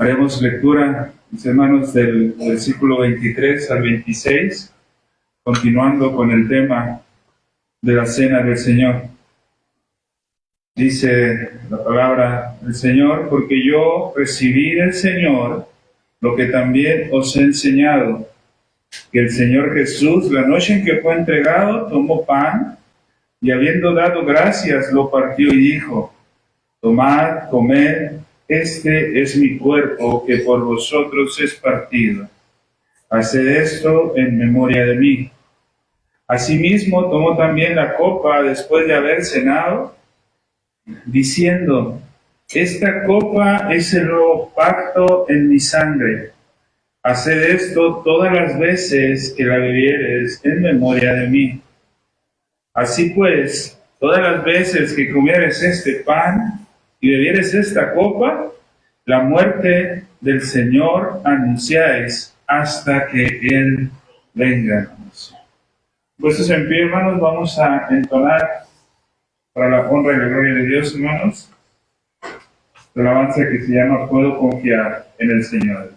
Haremos lectura, mis hermanos, del versículo 23 al 26, continuando con el tema de la Cena del Señor. Dice la palabra del Señor: porque yo recibí del Señor lo que también os he enseñado, que el Señor Jesús, la noche en que fue entregado, tomó pan, y habiendo dado gracias, lo partió y dijo: tomad, comed, este es mi cuerpo, que por vosotros es partido. Haced esto en memoria de mí. Asimismo, tomó también la copa después de haber cenado, diciendo: esta copa es el nuevo pacto en mi sangre. Haced esto todas las veces que la bebiereis en memoria de mí. Así pues, todas las veces que comieres este pan y bebieres esta copa, la muerte del Señor anunciáis hasta que Él venga. Puestos en pie, hermanos, vamos a entonar para la honra y la gloria de Dios, hermanos, la alabanza que se llama Puedo confiar en el Señor.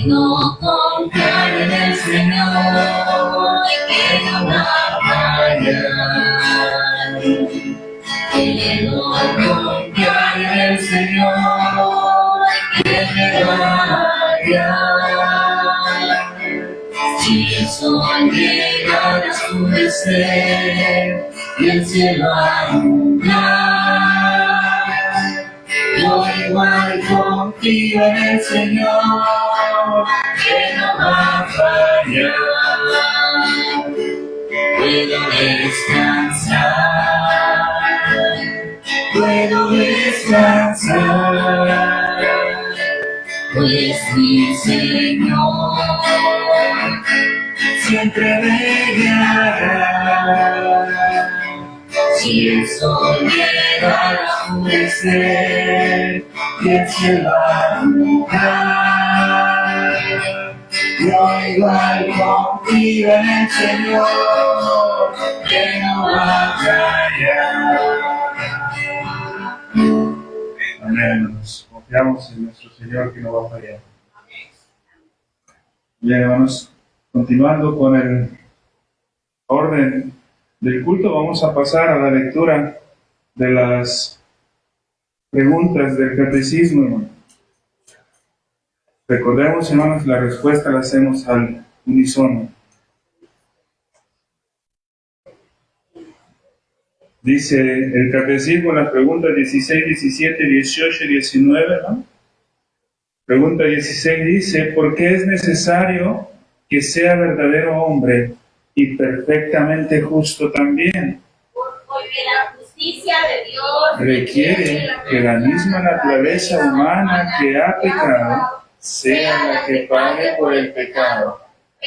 Puedo confiar en el Señor, que no va a fallar. Puedo confiar en el Señor, que me va a guiar. Si el sol llega a oscurecer y el cielo a nublar, yo igual confío en el Señor, que no va a fallar. Puedo descansar, pues mi Señor siempre me guiará. Si el sol llega a oscurecer y el cielo a nublar, yo igual confío en el Señor, que no va a fallar. Amén. Confiamos en nuestro Señor, que no va a fallar. Bien, hermanos, continuando con el orden del culto, vamos a pasar a la lectura de las preguntas del catecismo, hermano. Recordemos, hermanos, la respuesta la hacemos al unísono. Dice el catecismo en las preguntas 16, 17, 18 y 19, ¿no? Pregunta 16 dice: ¿por qué es necesario que sea verdadero hombre y perfectamente justo también? Porque la justicia de Dios requiere que la misma naturaleza humana que ha pecado sea la que pague por el pecado.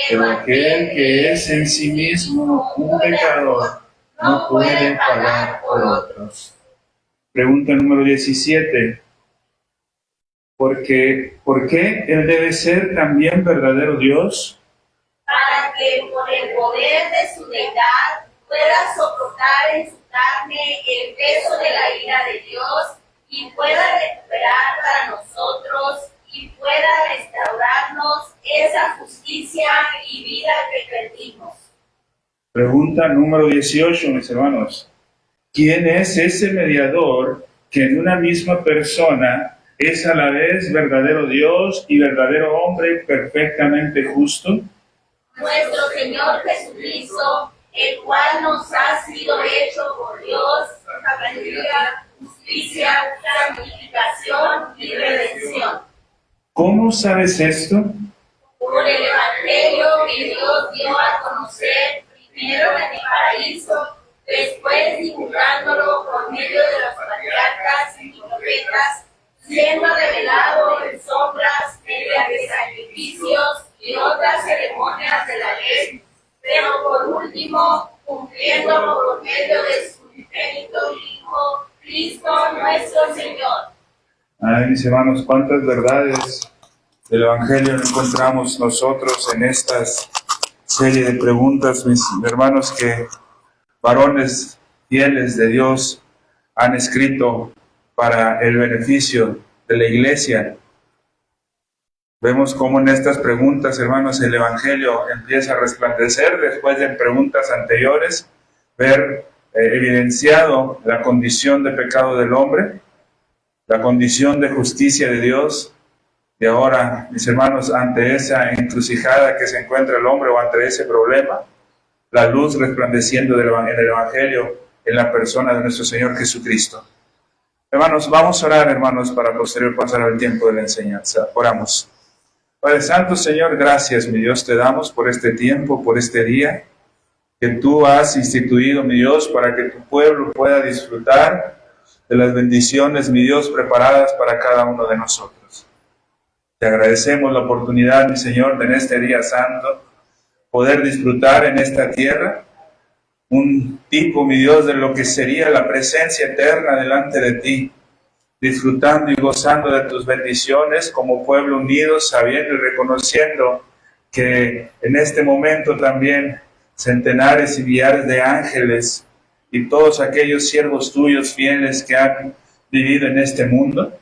Pero aquel que es en sí mismo un pecador no puede pagar por otros. Pregunta número 17. ¿Por qué Él debe ser también verdadero Dios? Para que por el poder de su deidad pueda soportar en su carne el peso de la ira de Dios y pueda recuperar para nosotros y pueda restaurarnos esa justicia y vida que perdimos. Pregunta número 18, mis hermanos. ¿Quién es ese mediador que en una misma persona es a la vez verdadero Dios y verdadero hombre perfectamente justo? Nuestro Señor Jesucristo, el cual nos ha sido hecho por Dios sabiduría, justicia, santificación y redención. ¿Cómo sabes esto? Por el Evangelio que Dios dio a conocer primero en el paraíso, después divulgándolo por medio de los patriarcas y profetas, siendo revelado en sombras mediante sacrificios y otras ceremonias de la ley, pero por último cumpliéndolo por medio de su unigénito Hijo, Cristo nuestro Señor. Ay, mis hermanos, cuántas verdades del Evangelio encontramos nosotros en esta serie de preguntas, mis hermanos, que varones fieles de Dios han escrito para el beneficio de la iglesia. Vemos cómo en estas preguntas, hermanos, el Evangelio empieza a resplandecer después de preguntas anteriores, ver evidenciado la condición de pecado del hombre, la condición de justicia de Dios. Y ahora, mis hermanos, ante esa encrucijada que se encuentra el hombre o ante ese problema, la luz resplandeciendo en el Evangelio en la persona de nuestro Señor Jesucristo. Hermanos, vamos a orar, hermanos, para posterior pasar al tiempo de la enseñanza. Oramos. Padre Santo, Señor, gracias, mi Dios, te damos por este tiempo, por este día que tú has instituido, mi Dios, para que tu pueblo pueda disfrutar de las bendiciones, mi Dios, preparadas para cada uno de nosotros. Te agradecemos la oportunidad, mi Señor, de en este día santo, poder disfrutar en esta tierra un tipo, mi Dios, de lo que sería la presencia eterna delante de ti, disfrutando y gozando de tus bendiciones como pueblo unido, sabiendo y reconociendo que en este momento también centenares y millares de ángeles y todos aquellos siervos tuyos fieles que han vivido en este mundo,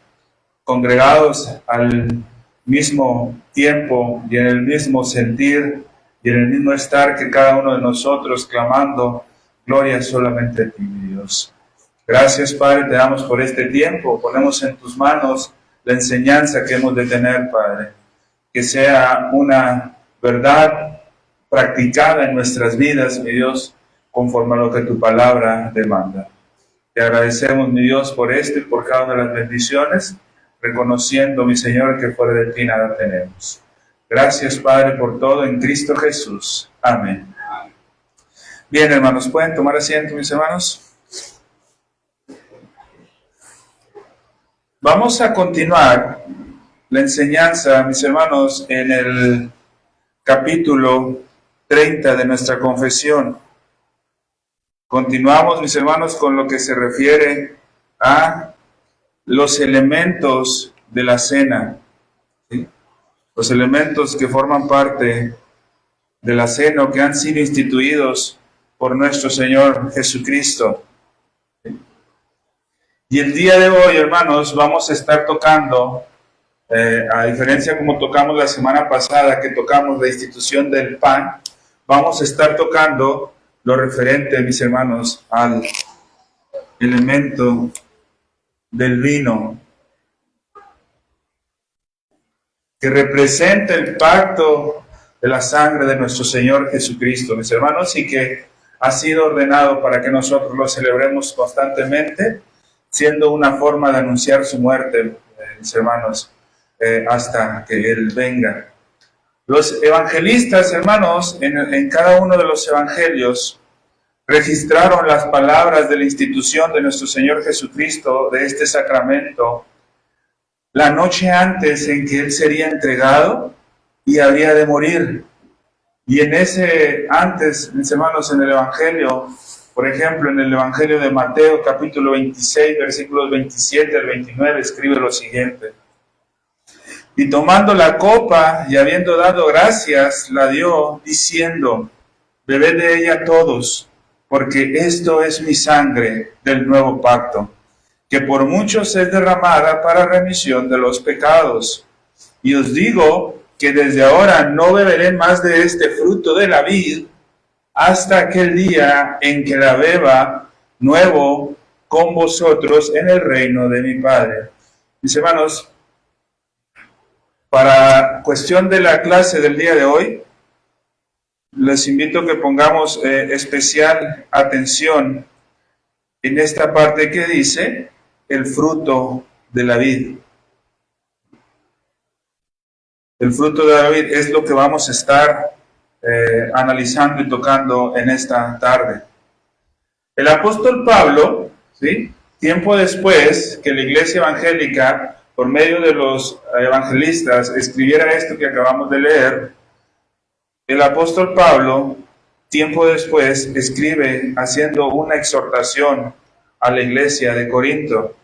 congregados al mismo tiempo y en el mismo sentir y en el mismo estar que cada uno de nosotros, clamando gloria solamente a ti, mi Dios. Gracias, Padre, te damos por este tiempo. Ponemos en tus manos la enseñanza que hemos de tener, Padre. Que sea una verdad practicada en nuestras vidas, mi Dios, conforme a lo que tu palabra demanda. Te agradecemos, mi Dios, por esto y por cada una de las bendiciones, reconociendo, mi Señor, que fuera de ti nada tenemos. Gracias, Padre, por todo en Cristo Jesús. Amén. Bien, hermanos, ¿pueden tomar asiento, mis hermanos? Vamos a continuar la enseñanza, mis hermanos, en el capítulo 30 de nuestra confesión. Continuamos, mis hermanos, con lo que se refiere a los elementos de la cena, ¿sí? Los elementos que forman parte de la cena o que han sido instituidos por nuestro Señor Jesucristo. Y el día de hoy, hermanos, vamos a estar tocando, a diferencia como tocamos la semana pasada, que tocamos la institución del pan, vamos a estar tocando lo referente, mis hermanos, al elemento del vino, que representa el pacto de la sangre de nuestro Señor Jesucristo, mis hermanos, y que ha sido ordenado para que nosotros lo celebremos constantemente, siendo una forma de anunciar su muerte, mis hermanos, hasta que Él venga. Los evangelistas, hermanos, en cada uno de los evangelios, registraron las palabras de la institución de nuestro Señor Jesucristo, de este sacramento, la noche antes en que Él sería entregado y habría de morir. Y en ese antes, mis hermanos, en el evangelio, por ejemplo, en el Evangelio de Mateo, capítulo 26, versículos 27 al 29, escribe lo siguiente. Y tomando la copa y habiendo dado gracias, la dio, diciendo, bebed de ella todos, porque esto es mi sangre del nuevo pacto, que por muchos es derramada para remisión de los pecados. Y os digo que desde ahora no beberé más de este fruto de la vid, hasta aquel día en que la beba nuevo con vosotros en el reino de mi Padre. Mis hermanos, para cuestión de la clase del día de hoy, les invito a que pongamos especial atención en esta parte que dice el fruto de la vid. El fruto de la vid es lo que vamos a estar analizando y tocando en esta tarde. El apóstol Pablo, ¿sí?, tiempo después que la iglesia evangélica, por medio de los evangelistas, escribiera esto que acabamos de leer, el apóstol Pablo, tiempo después, escribe haciendo una exhortación a la iglesia de Corinto.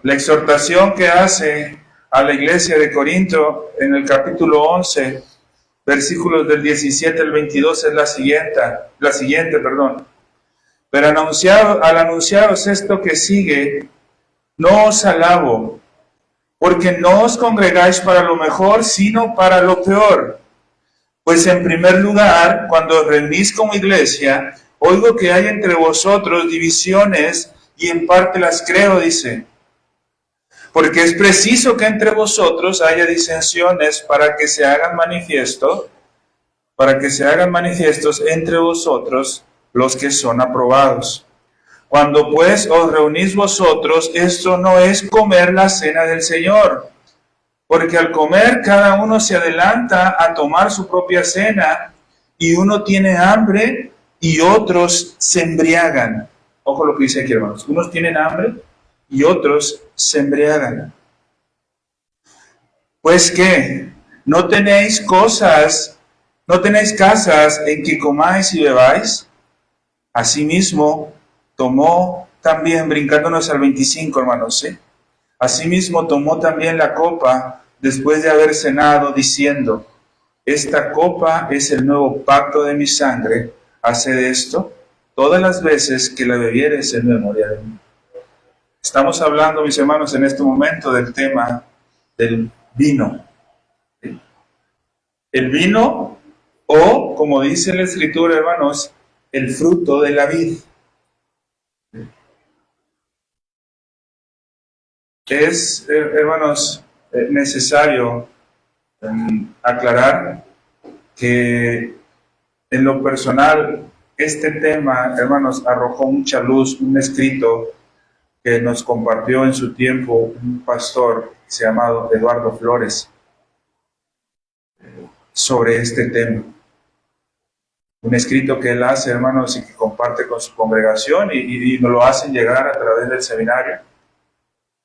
La exhortación que hace a la iglesia de Corinto en el capítulo 11, versículos del 17 al 22 es la siguiente. Pero al anunciaros esto que sigue, no os alabo, porque no os congregáis para lo mejor, sino para lo peor. Pues en primer lugar, cuando os reunís como iglesia, oigo que hay entre vosotros divisiones, y en parte las creo, dice. Porque es preciso que entre vosotros haya disensiones para que se hagan manifiestos entre vosotros los que son aprobados. Cuando pues os reunís vosotros, esto no es comer la cena del Señor, porque al comer cada uno se adelanta a tomar su propia cena, y uno tiene hambre y otros se embriagan. Ojo lo que dice aquí, hermanos. Unos tienen hambre y otros se embriagan. Pues ¿qué? ¿No tenéis casas en que comáis y bebáis? Asimismo, tomó también, brincándonos al 25, hermanos, ¿sí? Asimismo, tomó también la copa después de haber cenado, diciendo: esta copa es el nuevo pacto de mi sangre. Haced esto todas las veces que la bebiereis en memoria de mí. Estamos hablando, mis hermanos, en este momento del tema del vino. ¿Sí? El vino, o como dice la Escritura, hermanos, el fruto de la vid. Es, hermanos, necesario aclarar que en lo personal este tema, hermanos, arrojó mucha luz, un escrito que nos compartió en su tiempo un pastor llamado Eduardo Flores sobre este tema. Un escrito que él hace, hermanos, y que comparte con su congregación y nos lo hacen llegar a través del seminario.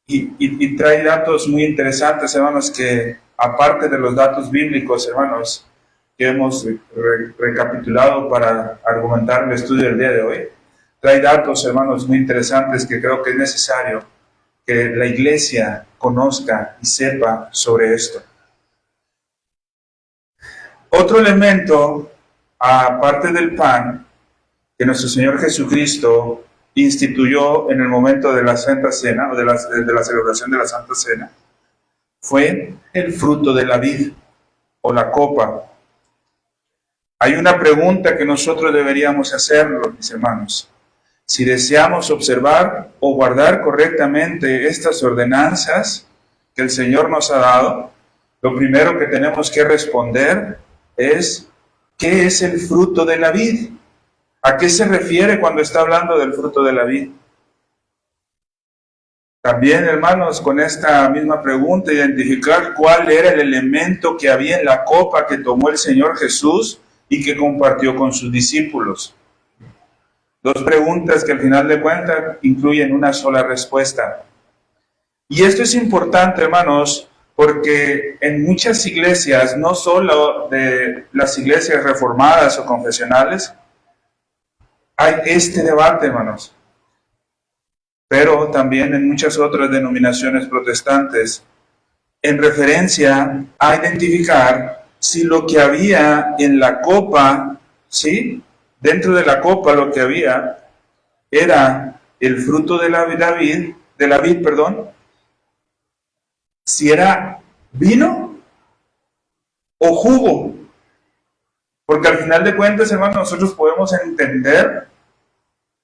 Y trae datos muy interesantes, hermanos, que aparte de los datos bíblicos, hermanos, que hemos recapitulado para argumentar el estudio del día de hoy, trae datos, hermanos, muy interesantes que creo que es necesario que la iglesia conozca y sepa sobre esto. Otro elemento, aparte del pan, que nuestro Señor Jesucristo instituyó en el momento de la Santa Cena, o de la celebración de la Santa Cena, fue el fruto de la vid, o la copa. Hay una pregunta que nosotros deberíamos hacerlo, mis hermanos. Si deseamos observar o guardar correctamente estas ordenanzas que el Señor nos ha dado, lo primero que tenemos que responder es: ¿qué es el fruto de la vid? ¿A qué se refiere cuando está hablando del fruto de la vid? También, hermanos, con esta misma pregunta, identificar cuál era el elemento que había en la copa que tomó el Señor Jesús y que compartió con sus discípulos. Dos preguntas que al final de cuentas incluyen una sola respuesta. Y esto es importante, hermanos, porque en muchas iglesias, no solo de las iglesias reformadas o confesionales, hay este debate, hermanos. Pero también en muchas otras denominaciones protestantes, en referencia a identificar si lo que había en la copa, ¿sí? Dentro de la copa lo que había era el fruto de la vid, si era vino o jugo. Porque al final de cuentas, hermanos, nosotros podemos entender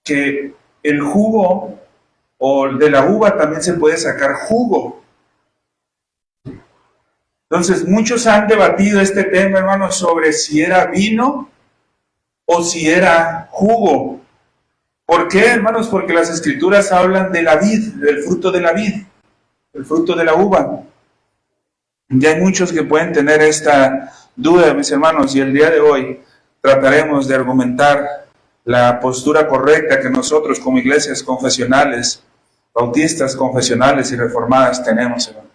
que el jugo o de la uva también se puede sacar jugo. Entonces, muchos han debatido este tema, hermanos, sobre si era vino o si era jugo. ¿Por qué, hermanos? Porque las Escrituras hablan de la vid, del fruto de la vid, el fruto de la uva. Y hay muchos que pueden tener esta duda, mis hermanos, y el día de hoy trataremos de argumentar la postura correcta que nosotros como iglesias confesionales, bautistas, confesionales y reformadas tenemos, hermanos.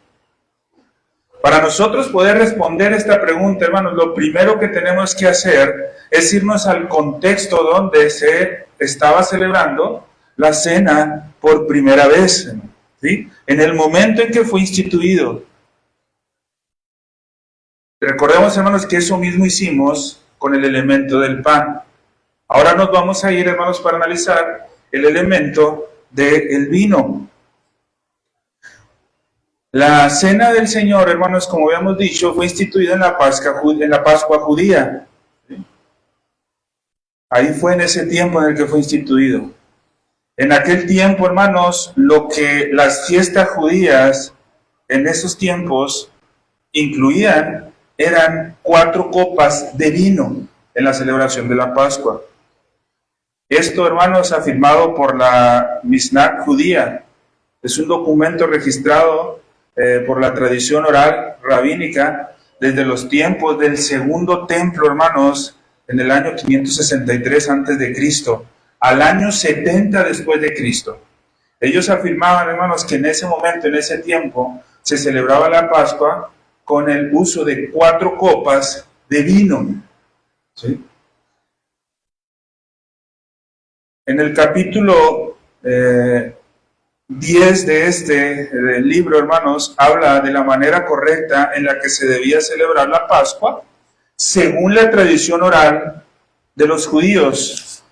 Para nosotros poder responder esta pregunta, hermanos, lo primero que tenemos que hacer es irnos al contexto donde se estaba celebrando la cena por primera vez. ¿sí? En el momento en que fue instituido. Recordemos, hermanos, que eso mismo hicimos con el elemento del pan. Ahora nos vamos a ir, hermanos, para analizar el elemento del vino. La cena del Señor, hermanos, como habíamos dicho, fue instituida en la Pascua judía. Ahí fue en ese tiempo en el que fue instituido. En aquel tiempo, hermanos, lo que las fiestas judías en esos tiempos incluían eran 4 copas de vino en la celebración de la Pascua. Esto, hermanos, afirmado por la Mishnah judía. Es un documento registrado por la tradición oral rabínica desde los tiempos del segundo templo, hermanos, en el año 563 a.C., al año 70 después de Cristo. Ellos afirmaban, hermanos, que en ese momento, en ese tiempo, se celebraba la Pascua con el uso de 4 copas de vino. ¿Sí? En el capítulo 10 de este libro, hermanos, habla de la manera correcta en la que se debía celebrar la Pascua, según la tradición oral de los judíos.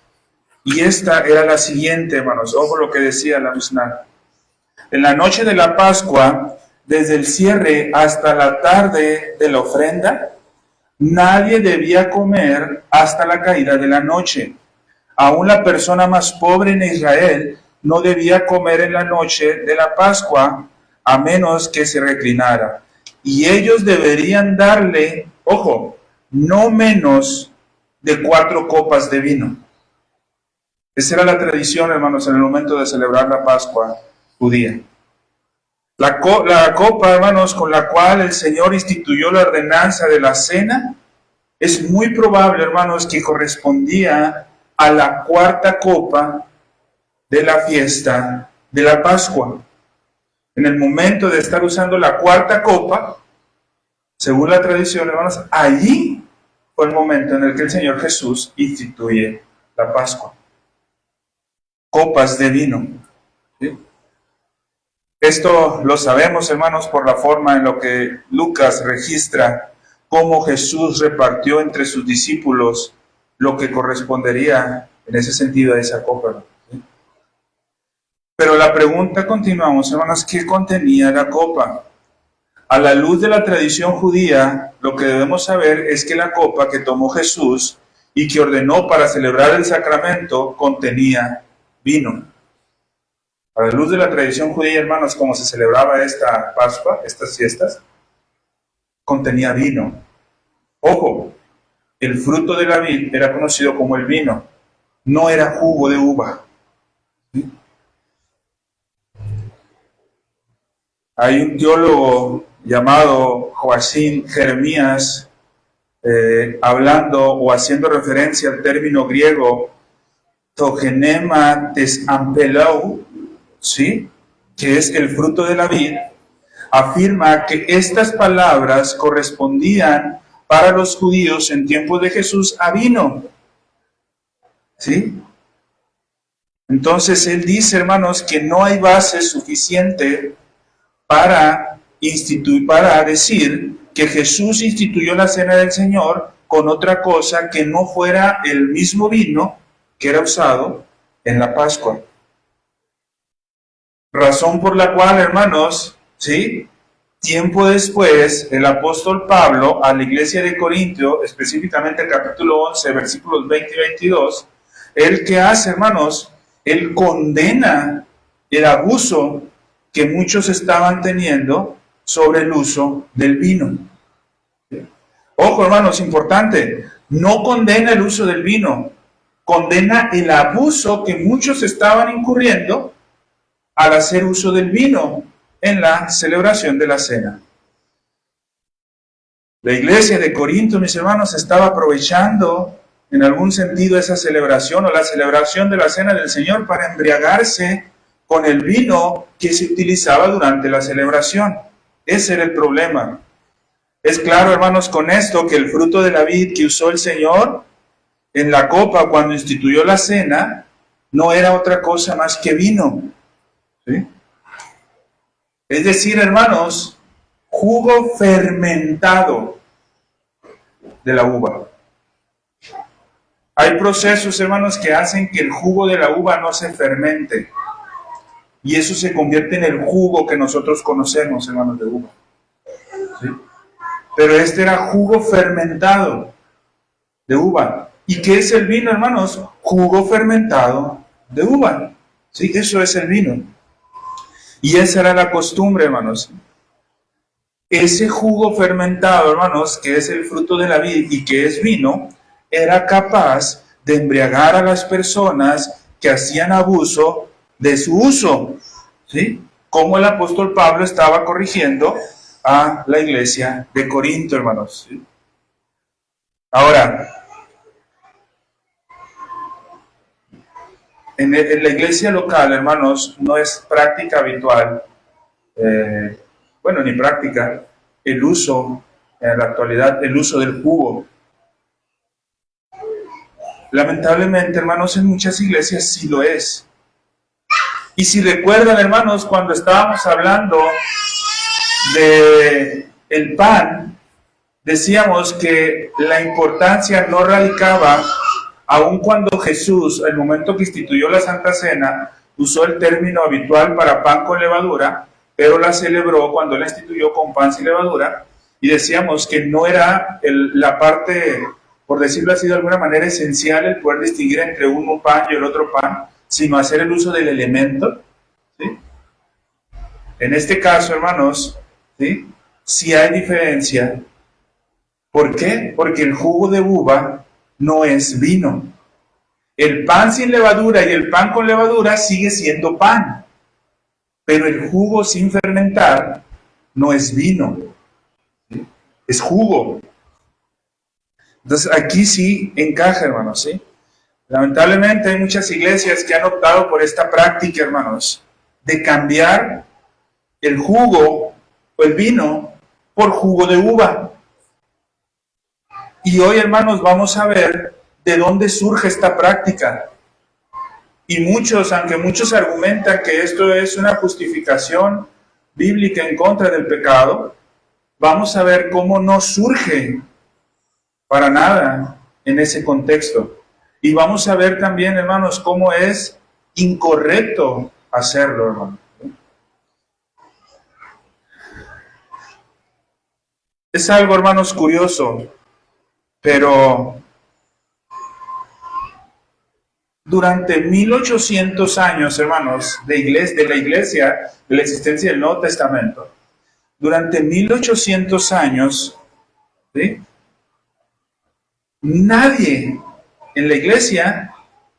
Y esta era la siguiente, hermanos, ojo lo que decía la Mishnah. En la noche de la Pascua, desde el cierre hasta la tarde de la ofrenda, nadie debía comer hasta la caída de la noche. Aún la persona más pobre en Israel no debía comer en la noche de la Pascua, a menos que se reclinara. Y ellos deberían darle, ojo, no menos de 4 copas de vino. Esa era la tradición, hermanos, en el momento de celebrar la Pascua judía. La copa, hermanos, con la cual el Señor instituyó la ordenanza de la cena, es muy probable, hermanos, que correspondía a la 4ª copa de la fiesta de la Pascua. En el momento de estar usando la 4ª copa, según la tradición, hermanos, allí fue el momento en el que el Señor Jesús instituye la Pascua. Copas de vino. ¿Sí? Esto lo sabemos, hermanos, por la forma en lo que Lucas registra cómo Jesús repartió entre sus discípulos lo que correspondería en ese sentido a esa copa. ¿Sí? Pero la pregunta, continuamos, hermanos, ¿qué contenía la copa? A la luz de la tradición judía, lo que debemos saber es que la copa que tomó Jesús y que ordenó para celebrar el sacramento contenía vino. A la luz de la tradición judía, hermanos, como se celebraba esta Pascua, estas fiestas, contenía vino. Ojo, el fruto de la vid era conocido como el vino, no era jugo de uva. ¿Sí? Hay un teólogo llamado Joachim Jeremías, hablando o haciendo referencia al término griego togenema tes ampelou, ¿sí? Que es el fruto de la vid, afirma que estas palabras correspondían para los judíos en tiempos de Jesús a vino. ¿Sí? Entonces él dice, hermanos, que no hay base suficiente para decir que Jesús instituyó la cena del Señor con otra cosa que no fuera el mismo vino que era usado en la Pascua. Razón por la cual, hermanos, ¿sí? Tiempo después, el apóstol Pablo a la iglesia de Corintio, específicamente el capítulo 11, versículos 20 y 22, él que hace, hermanos, él condena el abuso que muchos estaban teniendo sobre el uso del vino. Ojo, hermanos, importante, no condena el uso del vino, condena el abuso que muchos estaban incurriendo al hacer uso del vino en la celebración de la cena. La iglesia de Corinto, mis hermanos, estaba aprovechando en algún sentido esa celebración o la celebración de la cena del Señor para embriagarse con el vino que se utilizaba durante la celebración. Ese era el problema. Es claro, hermanos, con esto que el fruto de la vid que usó el Señor en la copa cuando instituyó la cena no era otra cosa más que vino. ¿Sí? Es decir, hermanos, jugo fermentado de la uva. Hay procesos, hermanos, que hacen que el jugo de la uva no se fermente. Y eso se convierte en el jugo que nosotros conocemos, hermanos, de uva. ¿Sí? Pero este era jugo fermentado de uva. ¿Y qué es el vino, hermanos? Jugo fermentado de uva. ¿Sí? Eso es el vino. Y esa era la costumbre, hermanos. Ese jugo fermentado, hermanos, que es el fruto de la vid y que es vino, era capaz de embriagar a las personas que hacían abuso de su uso. ¿Sí? Como el apóstol Pablo estaba corrigiendo a la iglesia de Corinto, hermanos. ¿Sí? Ahora, en la iglesia local, hermanos, no es práctica habitual, ni práctica, el uso, en la actualidad, el uso del jugo. Lamentablemente, hermanos, en muchas iglesias sí lo es. Y si recuerdan, hermanos, cuando estábamos hablando de el pan, decíamos que la importancia no radicaba, aun cuando Jesús, el momento que instituyó la Santa Cena, usó el término habitual para pan con levadura, pero la celebró cuando la instituyó con pan sin levadura, y decíamos que no era la parte, por decirlo así de alguna manera, esencial el poder distinguir entre un pan y el otro pan, sino hacer el uso del elemento. ¿Sí? En este caso, hermanos, sí hay diferencia. ¿Por qué? Porque el jugo de uva no es vino. El pan sin levadura y el pan con levadura sigue siendo pan, pero el jugo sin fermentar no es vino, ¿sí? Es jugo. Entonces aquí sí encaja, hermanos, ¿sí? Lamentablemente hay muchas iglesias que han optado por esta práctica, hermanos, de cambiar el jugo o el vino por jugo de uva. Y hoy, hermanos, vamos a ver de dónde surge esta práctica. Y aunque muchos argumentan que esto es una justificación bíblica en contra del pecado, vamos a ver cómo no surge para nada en ese contexto. Y vamos a ver también, hermanos, cómo es incorrecto hacerlo, hermano. Es algo, hermanos, curioso, pero durante 1800 años, hermanos, de la iglesia, de la existencia del Nuevo Testamento, durante 1800 años, ¿sí? Nadie en la iglesia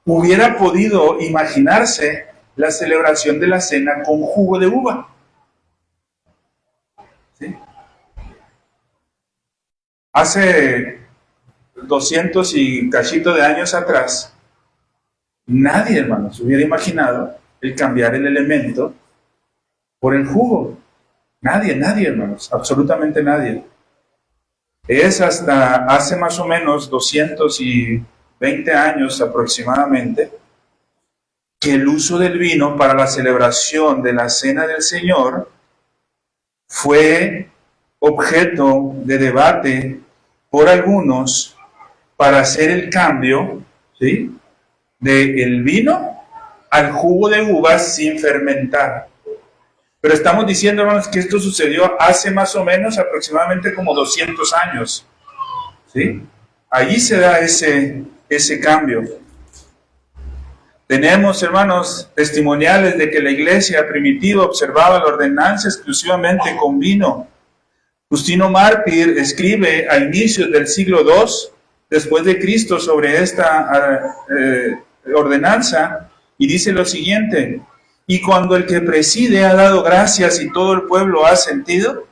hubiera podido imaginarse la celebración de la cena con jugo de uva. ¿Sí? Hace 200 y cachito de años atrás, nadie, hermanos, hubiera imaginado el cambiar el elemento por el jugo. Nadie, hermanos, absolutamente nadie. Es hasta hace más o menos 220 años aproximadamente que el uso del vino para la celebración de la Cena del Señor fue objeto de debate por algunos para hacer el cambio, ¿sí?, del vino al jugo de uvas sin fermentar. Pero estamos diciendo, hermanos, que esto sucedió hace más o menos aproximadamente como 200 años. ¿Sí? Allí se da ese cambio. Tenemos, hermanos, testimoniales de que la iglesia primitiva observaba la ordenanza exclusivamente con vino. Justino Mártir escribe a inicios del siglo II después de Cristo sobre esta ordenanza y dice lo siguiente: y cuando el que preside ha dado gracias y todo el pueblo ha sentido,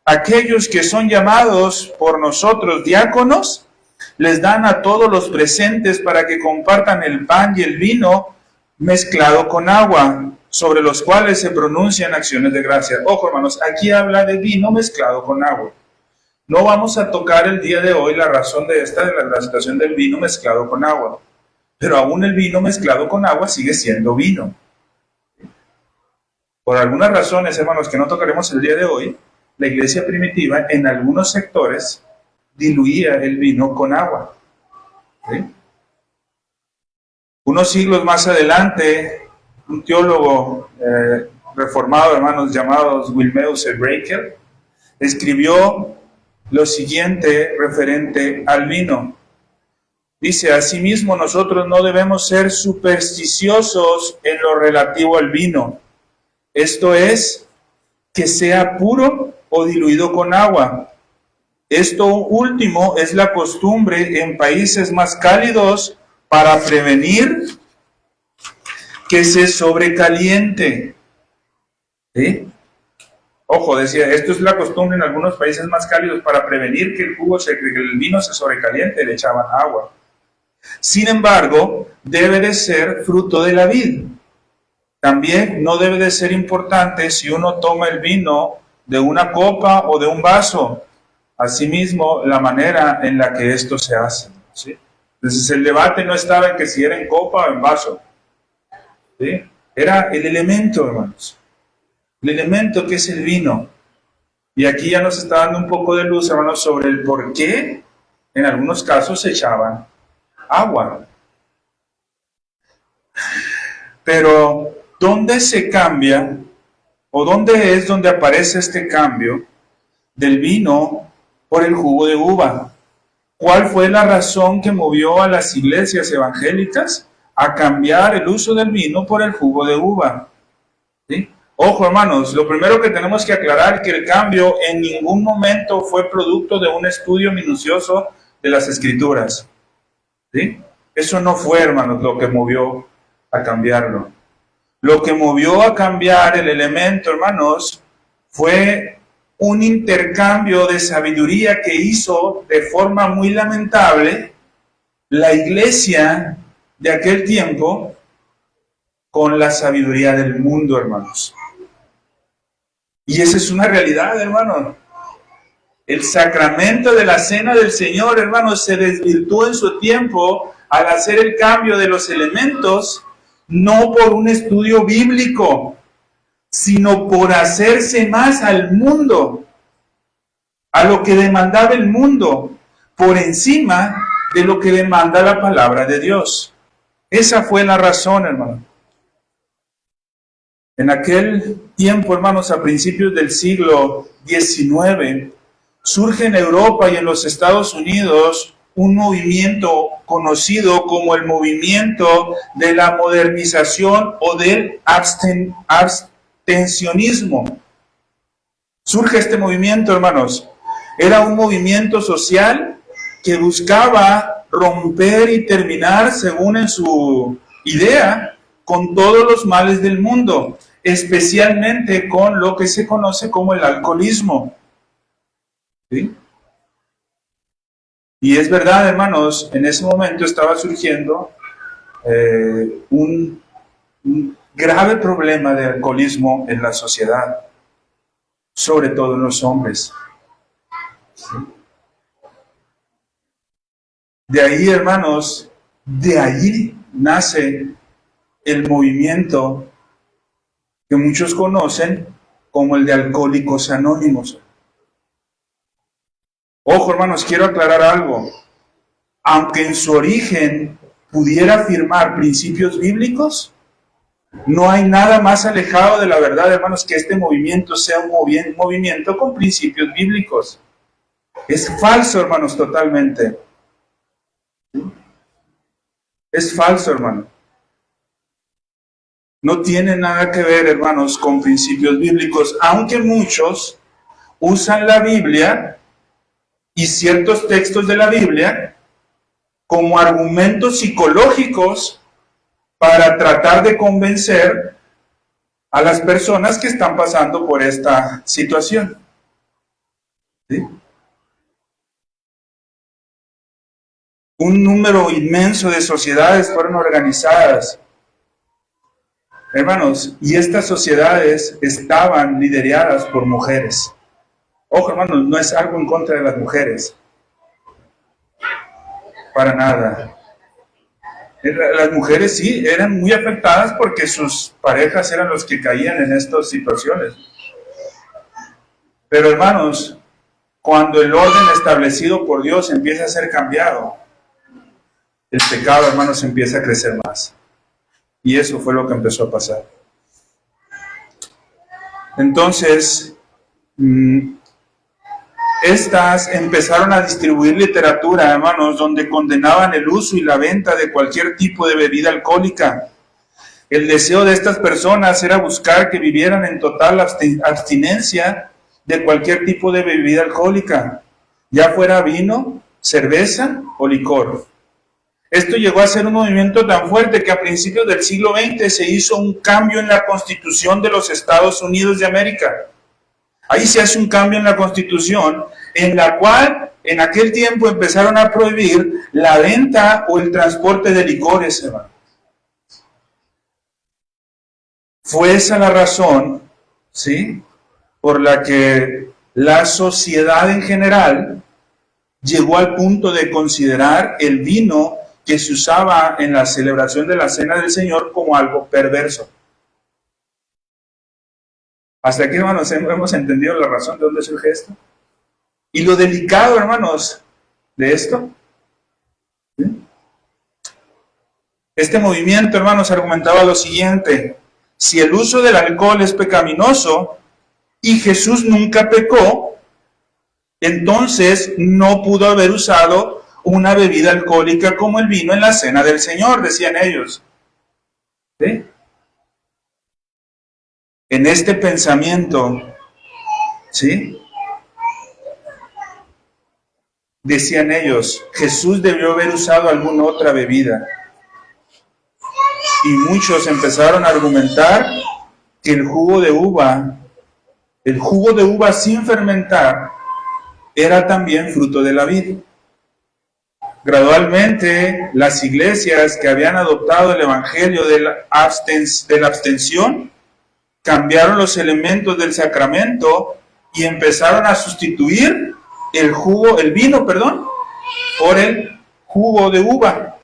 aquellos que son llamados por nosotros diáconos, les dan a todos los presentes para que compartan el pan y el vino mezclado con agua, sobre los cuales se pronuncian acciones de gracia. Ojo, hermanos, aquí habla de vino mezclado con agua. No vamos a tocar el día de hoy la razón de la situación del vino mezclado con agua, pero aún el vino mezclado con agua sigue siendo vino. Por algunas razones, hermanos, que no tocaremos el día de hoy, la iglesia primitiva en algunos sectores diluía el vino con agua. ¿Sí? Unos siglos más adelante, un teólogo reformado, hermanos, llamados Wilmeus Breaker, escribió lo siguiente referente al vino. Dice: asimismo, nosotros no debemos ser supersticiosos en lo relativo al vino. Esto es, que sea puro o diluido con agua. Esto último es la costumbre en países más cálidos para prevenir que se sobrecaliente. ¿Sí? Ojo, decía, esto es la costumbre en algunos países más cálidos para prevenir que el vino se sobrecaliente, le echaban agua. Sin embargo, debe de ser fruto de la vid. También no debe de ser importante si uno toma el vino de una copa o de un vaso. Asimismo, la manera en la que esto se hace. ¿Sí? Entonces, el debate no estaba en que si era en copa o en vaso. ¿Sí? Era el elemento, hermanos. El elemento que es el vino. Y aquí ya nos está dando un poco de luz, hermanos, sobre el por qué en algunos casos se echaban agua. Pero, ¿dónde se cambia o dónde es donde aparece este cambio del vino por el jugo de uva? ¿Cuál fue la razón que movió a las iglesias evangélicas a cambiar el uso del vino por el jugo de uva? ¿Sí? Ojo, hermanos, lo primero que tenemos que aclarar es que el cambio en ningún momento fue producto de un estudio minucioso de las Escrituras. ¿Sí? Eso no fue, hermanos, lo que movió a cambiarlo. Lo que movió a cambiar el elemento, hermanos, fue un intercambio de sabiduría que hizo de forma muy lamentable la iglesia de aquel tiempo con la sabiduría del mundo, hermanos. Y esa es una realidad, hermanos. El sacramento de la cena del Señor, hermanos, se desvirtuó en su tiempo al hacer el cambio de los elementos, no por un estudio bíblico, sino por hacerse más al mundo, a lo que demandaba el mundo, por encima de lo que demanda la palabra de Dios. Esa fue la razón, hermano. En aquel tiempo, hermanos, a principios del siglo XIX, surge en Europa y en los Estados Unidos un movimiento conocido como el movimiento de la modernización o del abstencionismo. Surge este movimiento, hermanos. Era un movimiento social que buscaba romper y terminar, según en su idea, con todos los males del mundo, especialmente con lo que se conoce como el alcoholismo. ¿Sí? Y es verdad, hermanos, en ese momento estaba surgiendo un grave problema de alcoholismo en la sociedad, sobre todo en los hombres. ¿Sí? De ahí, hermanos, de ahí nace el movimiento que muchos conocen como el de Alcohólicos Anónimos. Ojo, hermanos, quiero aclarar algo. Aunque en su origen pudiera afirmar principios bíblicos, no hay nada más alejado de la verdad, hermanos, que este movimiento sea un movimiento con principios bíblicos. Es falso, hermanos, totalmente. Es falso, hermano. No tiene nada que ver, hermanos, con principios bíblicos, aunque muchos usan la Biblia y ciertos textos de la Biblia como argumentos psicológicos para tratar de convencer a las personas que están pasando por esta situación. ¿Sí? Un número inmenso de sociedades fueron organizadas, hermanos, y estas sociedades estaban lideradas por mujeres. Ojo, hermanos, no es algo en contra de las mujeres. Para nada. Las mujeres sí, eran muy afectadas porque sus parejas eran los que caían en estas situaciones. Pero hermanos, cuando el orden establecido por Dios empieza a ser cambiado, el pecado, hermanos, empieza a crecer más. Y eso fue lo que empezó a pasar. Entonces, estas empezaron a distribuir literatura, hermanos, donde condenaban el uso y la venta de cualquier tipo de bebida alcohólica. El deseo de estas personas era buscar que vivieran en total abstinencia de cualquier tipo de bebida alcohólica, ya fuera vino, cerveza o licor. Esto llegó a ser un movimiento tan fuerte que a principios del siglo XX se hizo un cambio en la Constitución de los Estados Unidos de América. Ahí se hace un cambio en la Constitución en la cual en aquel tiempo empezaron a prohibir la venta o el transporte de licores, hermano. Fue esa la razón, ¿sí?, por la que la sociedad en general llegó al punto de considerar el vino que se usaba en la celebración de la Cena del Señor como algo perverso. Hasta aquí, hermanos, hemos entendido la razón de dónde surge esto. Y lo delicado, hermanos, de esto. ¿Sí? Este movimiento, hermanos, argumentaba lo siguiente: si el uso del alcohol es pecaminoso y Jesús nunca pecó, entonces no pudo haber usado una bebida alcohólica como el vino en la Cena del Señor, decían ellos. ¿Sí? En este pensamiento, ¿sí?, decían ellos, Jesús debió haber usado alguna otra bebida. Y muchos empezaron a argumentar que el jugo de uva sin fermentar, era también fruto de la vid. Gradualmente, las iglesias que habían adoptado el evangelio de la abstención cambiaron los elementos del sacramento y empezaron a sustituir el vino, por el jugo de uva.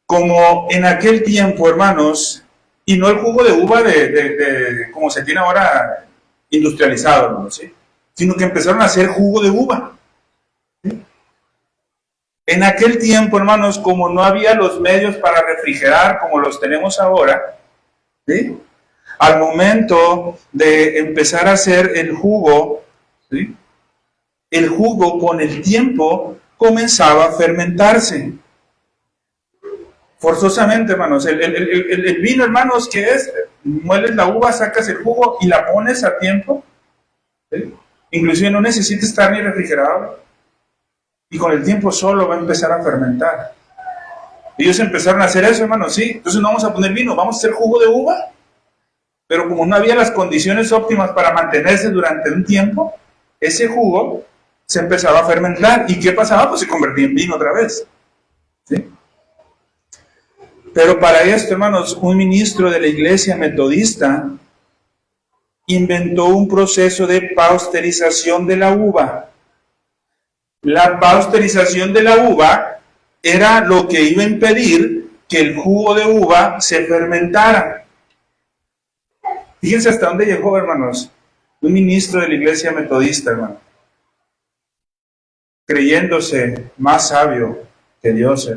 Como en aquel tiempo, hermanos, y no el jugo de uva de como se tiene ahora industrializado, hermanos, ¿sí?, sino que empezaron a hacer jugo de uva. ¿Sí? En aquel tiempo, hermanos, como no había los medios para refrigerar como los tenemos ahora, ¿sí?, al momento de empezar a hacer el jugo, ¿sí?, el jugo con el tiempo comenzaba a fermentarse. Forzosamente, hermanos. El vino, hermanos, ¿qué es? Mueles la uva, sacas el jugo y la pones a tiempo. ¿Sí? Inclusive no necesita estar ni refrigerado. Y con el tiempo solo va a empezar a fermentar. Ellos empezaron a hacer eso, hermanos, sí. Entonces no vamos a poner vino, vamos a hacer jugo de uva. Pero como no había las condiciones óptimas para mantenerse durante un tiempo, ese jugo se empezaba a fermentar. ¿Y qué pasaba? Pues se convertía en vino otra vez. ¿Sí? Pero para esto, hermanos, un ministro de la iglesia metodista inventó un proceso de pasteurización de la uva. La pasteurización de la uva era lo que iba a impedir que el jugo de uva se fermentara. Fíjense hasta dónde llegó, hermanos, un ministro de la iglesia metodista, hermano, creyéndose más sabio que Dios.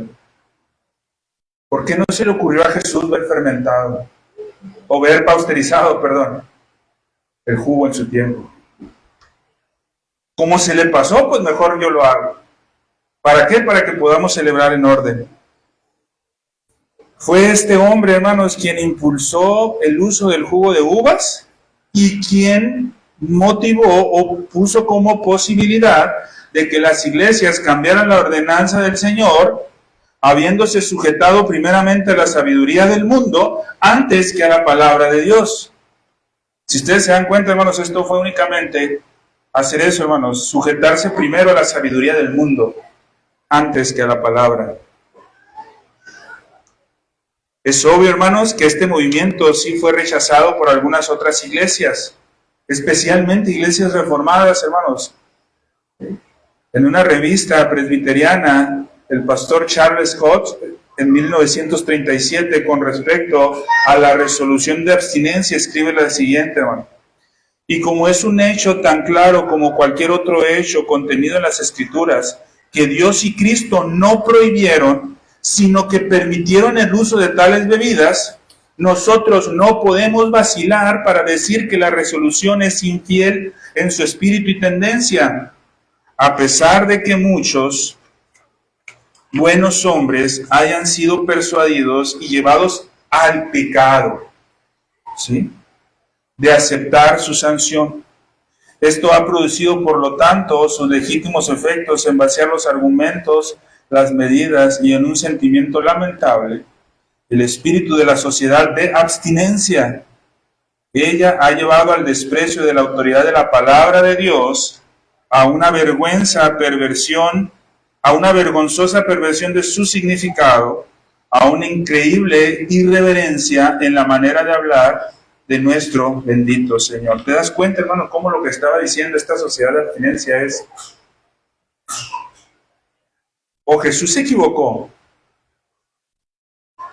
¿Por qué no se le ocurrió a Jesús ver fermentado, o ver pasteurizado, el jugo en su tiempo? ¿Cómo se le pasó? Pues mejor yo lo hago. ¿Para qué? Para que podamos celebrar en orden. Fue este hombre, hermanos, quien impulsó el uso del jugo de uvas y quien motivó o puso como posibilidad de que las iglesias cambiaran la ordenanza del Señor, habiéndose sujetado primeramente a la sabiduría del mundo antes que a la palabra de Dios. Si ustedes se dan cuenta, hermanos, esto fue únicamente hacer eso, hermanos, sujetarse primero a la sabiduría del mundo antes que a la palabra. Es obvio, hermanos, que este movimiento sí fue rechazado por algunas otras iglesias, especialmente iglesias reformadas, hermanos. En una revista presbiteriana, el pastor Charles Scott, en 1937, con respecto a la resolución de abstinencia, escribe la siguiente, hermano. Y como es un hecho tan claro como cualquier otro hecho contenido en las Escrituras, que Dios y Cristo no prohibieron, sino que permitieron el uso de tales bebidas, nosotros no podemos vacilar para decir que la resolución es infiel en su espíritu y tendencia, a pesar de que muchos buenos hombres hayan sido persuadidos y llevados al pecado, ¿sí?, de aceptar su sanción. Esto ha producido, por lo tanto, sus legítimos efectos en vaciar los argumentos, las medidas y en un sentimiento lamentable, el espíritu de la sociedad de abstinencia. Ella ha llevado al desprecio de la autoridad de la palabra de Dios, a una vergüenza, perversión, a una vergonzosa perversión de su significado, a una increíble irreverencia en la manera de hablar de nuestro bendito Señor. ¿Te das cuenta, hermano, cómo lo que estaba diciendo esta sociedad de abstinencia es: o Jesús se equivocó,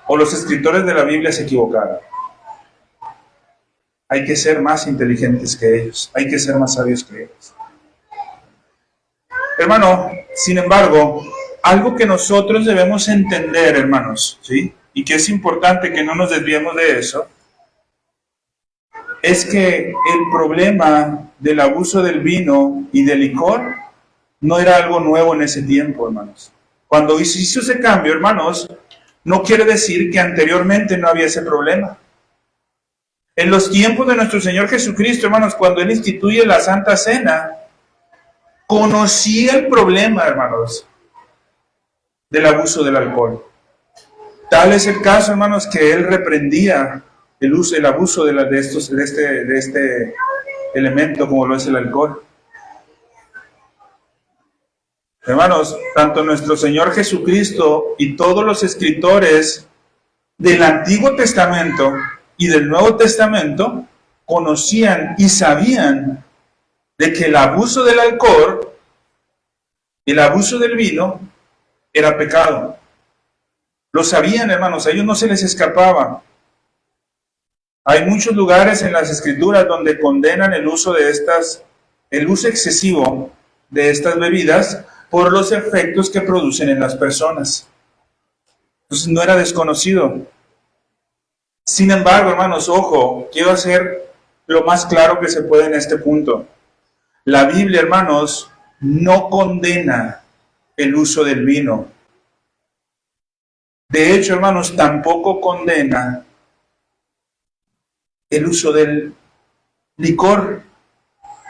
o los escritores de la Biblia se equivocaron? Hay que ser más inteligentes que ellos, hay que ser más sabios que ellos. Hermano, sin embargo, algo que nosotros debemos entender, hermanos, ¿sí?, y que es importante que no nos desviemos de eso, es que el problema del abuso del vino y del licor no era algo nuevo en ese tiempo, hermanos. Cuando hizo ese cambio, hermanos, no quiere decir que anteriormente no había ese problema. En los tiempos de nuestro Señor Jesucristo, hermanos, cuando Él instituye la Santa Cena, conocía el problema, hermanos, del abuso del alcohol. Tal es el caso, hermanos, que Él reprendía el abuso de este elemento como lo es el alcohol. Hermanos, tanto nuestro Señor Jesucristo y todos los escritores del Antiguo Testamento y del Nuevo Testamento conocían y sabían de que el abuso del alcohol y el abuso del vino era pecado. Lo sabían, hermanos, a ellos no se les escapaba. Hay muchos lugares en las Escrituras donde condenan el uso excesivo de estas bebidas por los efectos que producen en las personas. Entonces no era desconocido. Sin embargo, hermanos, ojo, quiero hacer lo más claro que se puede en este punto. La Biblia, hermanos, no condena el uso del vino. De hecho, hermanos, tampoco condena el uso del licor.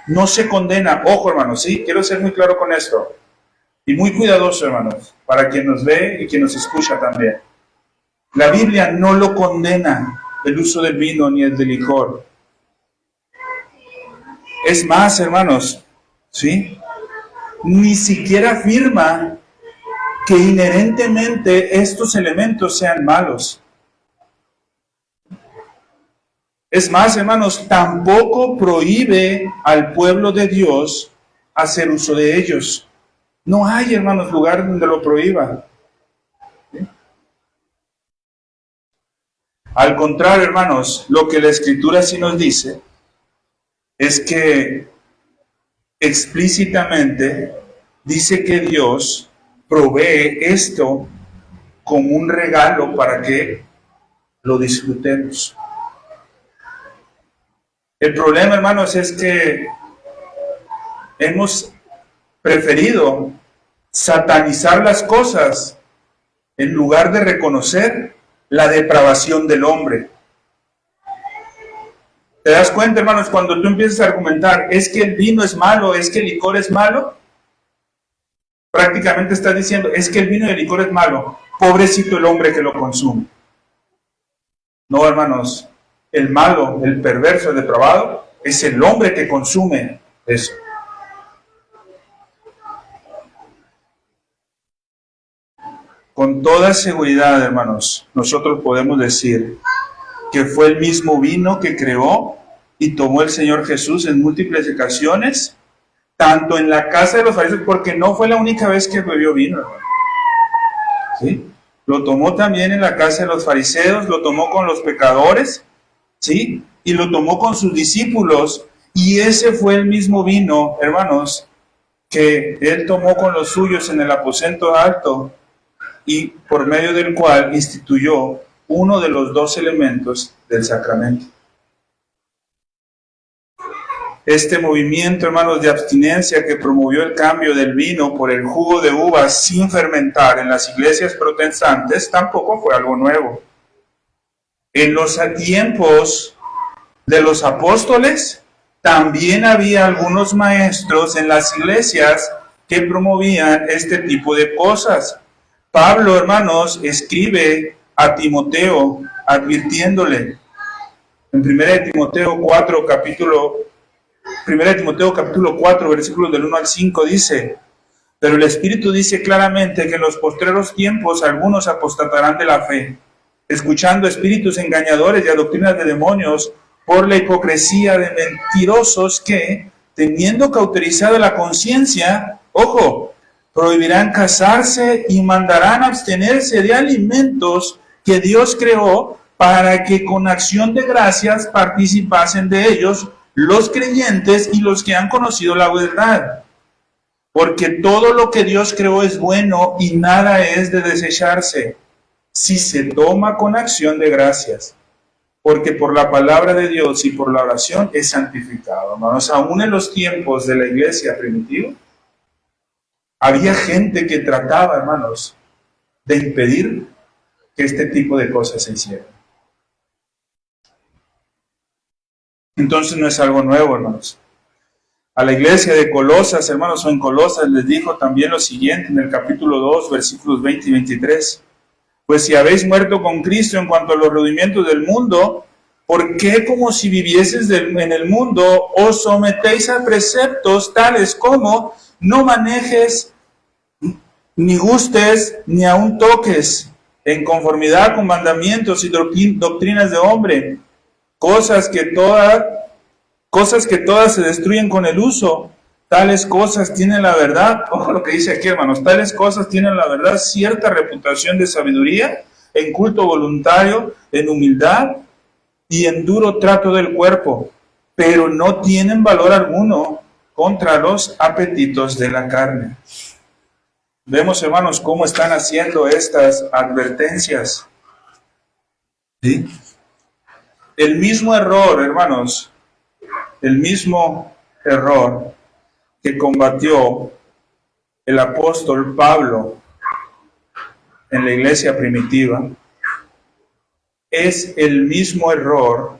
No se condena. Ojo, hermanos, sí, quiero ser muy claro con esto. Y muy cuidadoso, hermanos, para quien nos ve y quien nos escucha también. La Biblia no lo condena, el uso del vino ni el del licor. Es más, hermanos, ¿sí?, ni siquiera afirma que inherentemente estos elementos sean malos. Es más, hermanos, tampoco prohíbe al pueblo de Dios hacer uso de ellos. No hay, hermanos, lugar donde lo prohíba. ¿Sí? Al contrario, hermanos, lo que la Escritura sí nos dice es que explícitamente dice que Dios provee esto como un regalo para que lo disfrutemos. El problema, hermanos, es que hemos preferido satanizar las cosas en lugar de reconocer la depravación del hombre. ¿Te das cuenta, hermanos, cuando tú empiezas a argumentar, es que el vino es malo, es que el licor es malo? Prácticamente estás diciendo, es que el vino y el licor es malo, pobrecito el hombre que lo consume. No, hermanos, el malo, el perverso, el depravado, es el hombre que consume eso. Con toda seguridad, hermanos, nosotros podemos decir que fue el mismo vino que creó y tomó el Señor Jesús en múltiples ocasiones tanto en la casa de los fariseos, porque no fue la única vez que bebió vino, hermano. ¿Sí? Lo tomó también en la casa de los fariseos, lo tomó con los pecadores, ¿sí? Y lo tomó con sus discípulos, y ese fue el mismo vino, hermanos, que él tomó con los suyos en el aposento alto, y por medio del cual instituyó uno de los dos elementos del sacramento. Este movimiento, hermanos, de abstinencia que promovió el cambio del vino por el jugo de uvas sin fermentar en las iglesias protestantes tampoco fue algo nuevo. En los tiempos de los apóstoles también había algunos maestros en las iglesias que promovían este tipo de cosas. Pablo, hermanos, escribe a Timoteo advirtiéndole en 1 Timoteo capítulo 4, versículos del 1 al 5 dice: pero el Espíritu dice claramente que en los postreros tiempos algunos apostatarán de la fe, escuchando espíritus engañadores y a doctrinas de demonios, por la hipocresía de mentirosos que, teniendo cauterizada la conciencia, ojo, prohibirán casarse y mandarán abstenerse de alimentos que Dios creó para que con acción de gracias participasen de ellos los creyentes y los que han conocido la verdad. Porque todo lo que Dios creó es bueno y nada es de desecharse si se toma con acción de gracias. Porque por la palabra de Dios y por la oración es santificado. Hermanos, aún en los tiempos de la iglesia primitiva, había gente que trataba, hermanos, de impedir que este tipo de cosas se hicieran. Entonces no es algo nuevo, hermanos. A la iglesia de Colosas, hermanos, o en Colosas les dijo también lo siguiente en el capítulo 2, versículos 20 y 23. Pues si habéis muerto con Cristo en cuanto a los rudimientos del mundo, ¿por qué como si vivieses en el mundo os sometéis a preceptos tales como no manejes, ni gustes, ni aun toques, en conformidad con mandamientos y doctrinas de hombre, cosas que todas se destruyen con el uso? Tales cosas tienen la verdad, ojo lo que dice aquí, hermanos, tales cosas tienen la verdad cierta reputación de sabiduría, en culto voluntario, en humildad y en duro trato del cuerpo, pero no tienen valor alguno contra los apetitos de la carne. Vemos, hermanos, cómo están haciendo estas advertencias. ¿Sí? El mismo error, hermanos, el mismo error que combatió el apóstol Pablo en la iglesia primitiva, es el mismo error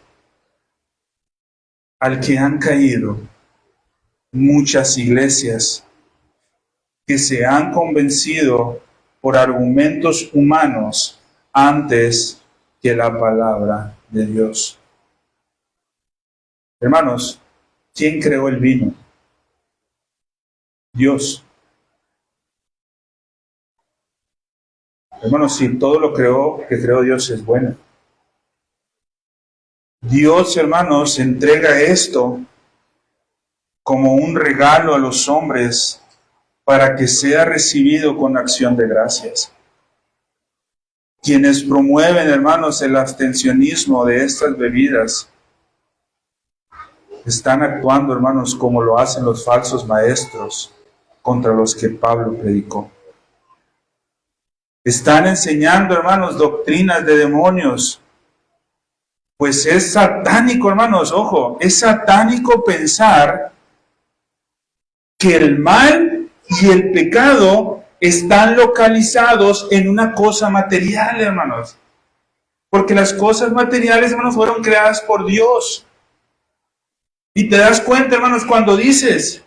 al que han caído muchas iglesias que se han convencido por argumentos humanos antes que la palabra de Dios. Hermanos, ¿quién creó el vino? Dios. Hermanos, si todo lo que creó Dios es bueno. Dios, hermanos, entrega esto como un regalo a los hombres para que sea recibido con acción de gracias. Quienes promueven, hermanos, el abstencionismo de estas bebidas, están actuando, hermanos, como lo hacen los falsos maestros contra los que Pablo predicó. Están enseñando, hermanos, doctrinas de demonios. Pues es satánico, hermanos, ojo, es satánico pensar que el mal y el pecado están localizados en una cosa material, hermanos. Porque las cosas materiales, hermanos, fueron creadas por Dios. Y te das cuenta, hermanos, cuando dices,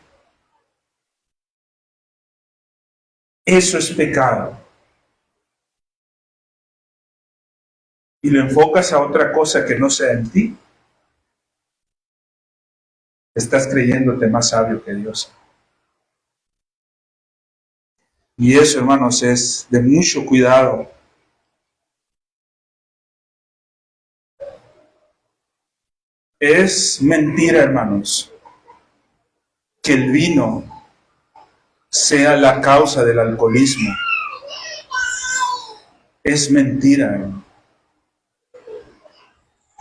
eso es pecado, y lo enfocas a otra cosa que no sea en ti, estás creyéndote más sabio que Dios. Y eso, hermanos, es de mucho cuidado. Es mentira, hermanos, que el vino sea la causa del alcoholismo. Es mentira, hermano.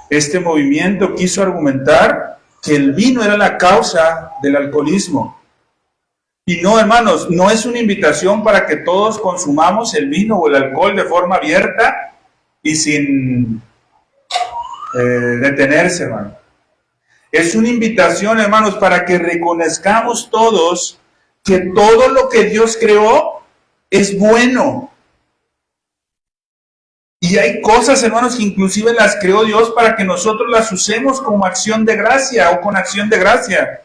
Este movimiento quiso argumentar que el vino era la causa del alcoholismo. Y no, hermanos, no es una invitación para que todos consumamos el vino o el alcohol de forma abierta y sin detenerse, hermano. Es una invitación, hermanos, para que reconozcamos todos que todo lo que Dios creó es bueno. Y hay cosas, hermanos, que inclusive las creó Dios para que nosotros las usemos como acción de gracia o con acción de gracia.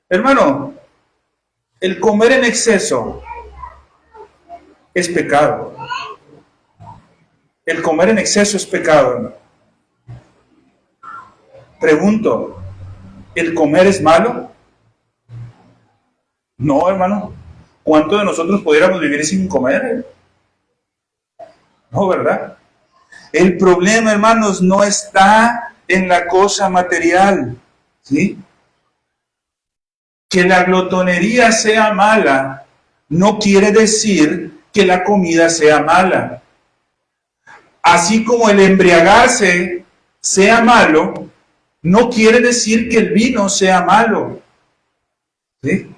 Hermano, el comer en exceso es pecado. El comer en exceso es pecado, hermano. Pregunto, ¿el comer es malo? No, hermano. ¿Cuántos de nosotros pudiéramos vivir sin comer? No, ¿verdad? El problema, hermanos, no está en la cosa material, ¿sí? Que la glotonería sea mala no quiere decir que la comida sea mala. Así como el embriagarse sea malo, no quiere decir que el vino sea malo, ¿sí?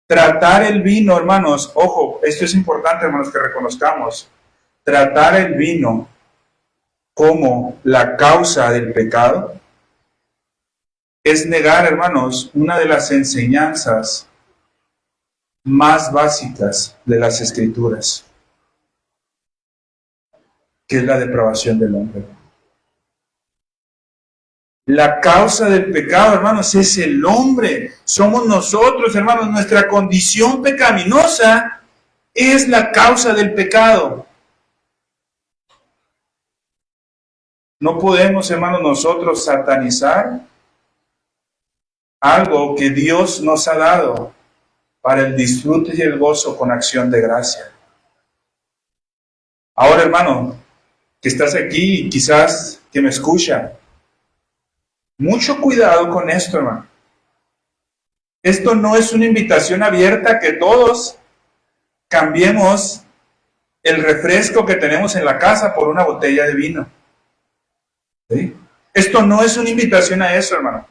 Tratar el vino, hermanos, ojo, esto es importante, hermanos, que reconozcamos. Tratar el vino como la causa del pecado es negar, hermanos, una de las enseñanzas más básicas de las Escrituras, que es la depravación del hombre. La causa del pecado, hermanos, es el hombre. Somos nosotros, hermanos. Nuestra condición pecaminosa es la causa del pecado. No podemos, hermanos, nosotros satanizar algo que Dios nos ha dado para el disfrute y el gozo con acción de gracia. Ahora, hermano, que estás aquí y quizás que me escucha, mucho cuidado con esto, hermano. Esto no es una invitación abierta a que todos cambiemos el refresco que tenemos en la casa por una botella de vino. ¿Sí? Esto no es una invitación a eso, hermano.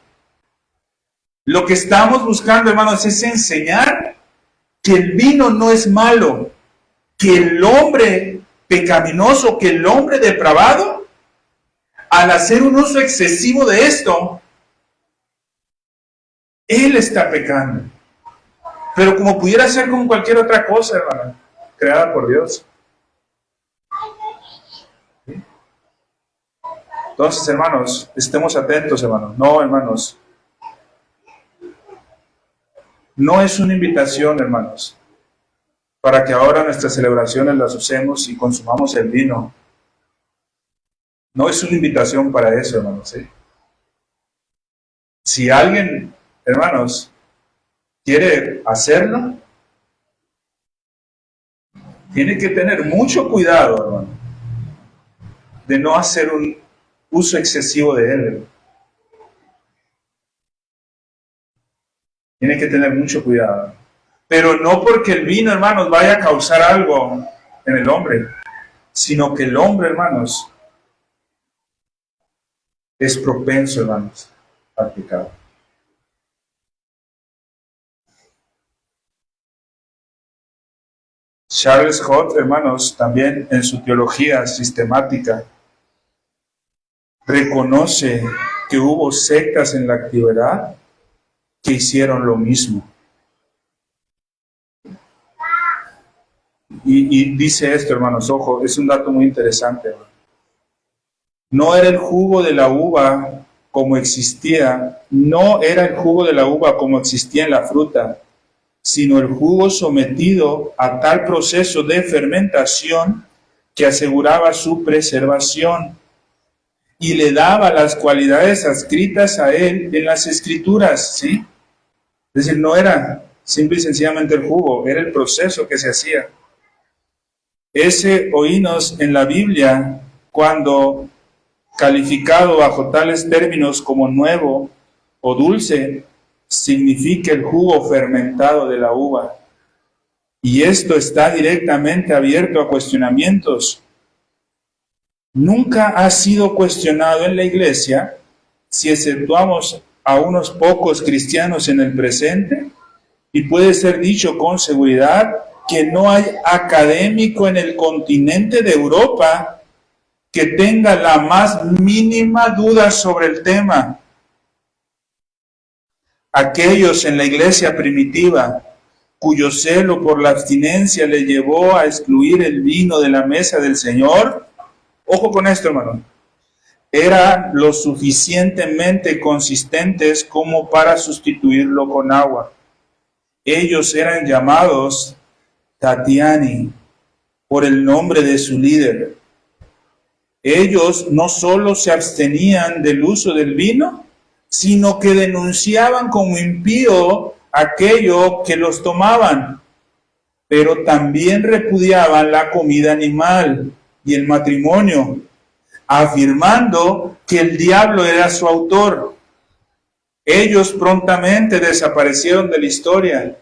Lo que estamos buscando, hermanos, es enseñar que el vino no es malo, que el hombre pecaminoso, que el hombre depravado, al hacer un uso excesivo de esto, él está pecando. Pero como pudiera ser con cualquier otra cosa, hermano, creada por Dios. ¿Sí? Entonces, hermanos, estemos atentos, hermanos. No, hermanos. No es una invitación, hermanos, para que ahora nuestras celebraciones las usemos y consumamos el vino. No es una invitación para eso, hermanos. ¿Sí? Si alguien, hermanos, quiere hacerlo, tiene que tener mucho cuidado, hermano, de no hacer un uso excesivo de él. Tiene que tener mucho cuidado. Pero no porque el vino, hermanos, vaya a causar algo en el hombre, sino que el hombre, hermanos, es propenso, hermanos, al pecado. Charles Scott, hermanos, también en su teología sistemática, reconoce que hubo sectas en la antigüedad que hicieron lo mismo. Y dice esto, hermanos, ojo, es un dato muy interesante, hermano. No era el jugo de la uva como existía, no era el jugo de la uva como existía en la fruta, sino el jugo sometido a tal proceso de fermentación que aseguraba su preservación y le daba las cualidades adscritas a él en las Escrituras, ¿sí? Es decir, no era simple y sencillamente el jugo, era el proceso que se hacía. Ese oínos en la Biblia, cuando calificado bajo tales términos como nuevo o dulce, significa el jugo fermentado de la uva. Y esto está directamente abierto a cuestionamientos. Nunca ha sido cuestionado en la Iglesia, si exceptuamos a unos pocos cristianos en el presente, y puede ser dicho con seguridad que no hay académico en el continente de Europa que tenga la más mínima duda sobre el tema. Aquellos en la iglesia primitiva, cuyo celo por la abstinencia le llevó a excluir el vino de la mesa del Señor, ojo con esto, hermano, eran lo suficientemente consistentes como para sustituirlo con agua. Ellos eran llamados Tatiani por el nombre de su líder. Ellos no solo se abstenían del uso del vino, sino que denunciaban como impío aquello que los tomaban, pero también repudiaban la comida animal y el matrimonio, afirmando que el diablo era su autor. Ellos prontamente desaparecieron de la historia.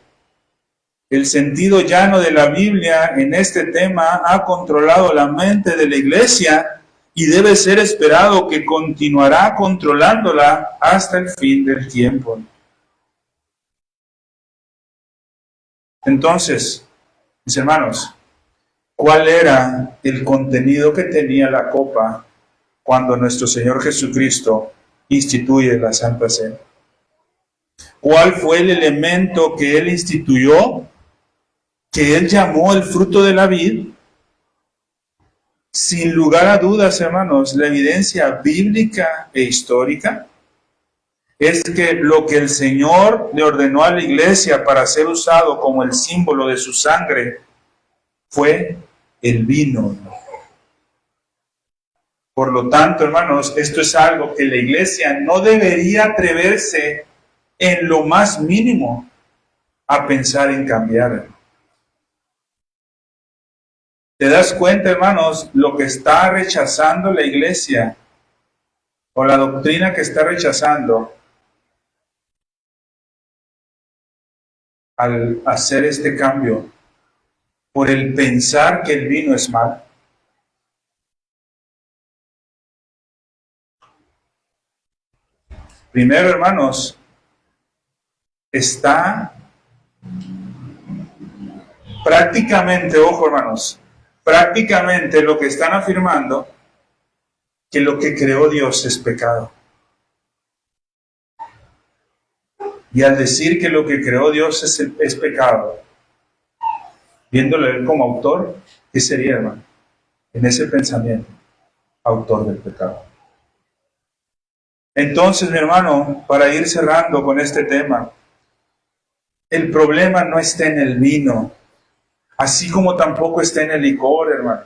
El sentido llano de la Biblia en este tema ha controlado la mente de la iglesia y debe ser esperado que continuará controlándola hasta el fin del tiempo. Entonces, mis hermanos, ¿cuál era el contenido que tenía la copa cuando nuestro Señor Jesucristo instituye la Santa Cena? ¿Cuál fue el elemento que Él instituyó, que Él llamó el fruto de la vid? Sin lugar a dudas, hermanos, la evidencia bíblica e histórica es que lo que el Señor le ordenó a la iglesia para ser usado como el símbolo de su sangre fue el vino. Por lo tanto, hermanos, esto es algo que la iglesia no debería atreverse en lo más mínimo a pensar en cambiar. ¿Te das cuenta, hermanos, lo que está rechazando la iglesia o la doctrina que está rechazando al hacer este cambio por el pensar que el vino es mal? Primero, hermanos, está prácticamente, ojo hermanos, prácticamente lo que están afirmando, que lo que creó Dios es pecado. Y al decir que lo que creó Dios es pecado, viéndolo él como autor, ¿qué sería, hermano? En ese pensamiento, autor del pecado. Entonces, mi hermano, para ir cerrando con este tema, el problema no está en el vino, así como tampoco está en el licor, hermano.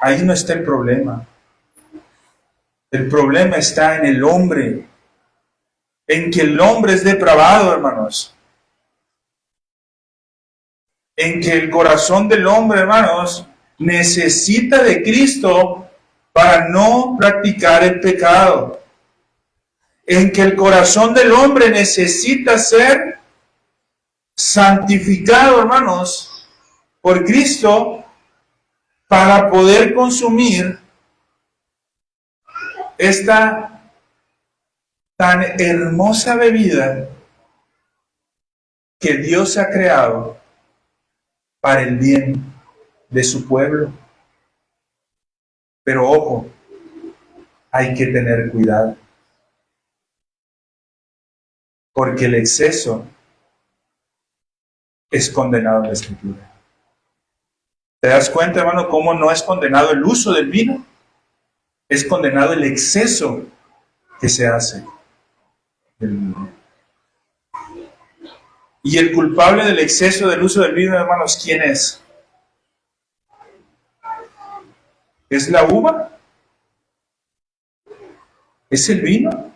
Ahí no está el problema. El problema está en el hombre, en que el hombre es depravado, hermanos. En que el corazón del hombre, hermanos, necesita de Cristo para no practicar el pecado. En que el corazón del hombre necesita ser santificado, hermanos, por Cristo para poder consumir esta tan hermosa bebida que Dios ha creado para el bien de su pueblo. Pero ojo, hay que tener cuidado, porque el exceso es condenado en la Escritura. ¿Te das cuenta, hermano, cómo no es condenado el uso del vino? Es condenado el exceso que se hace del vino. Y el culpable del exceso del uso del vino, hermanos, ¿quién es? ¿Es la uva? ¿Es el vino?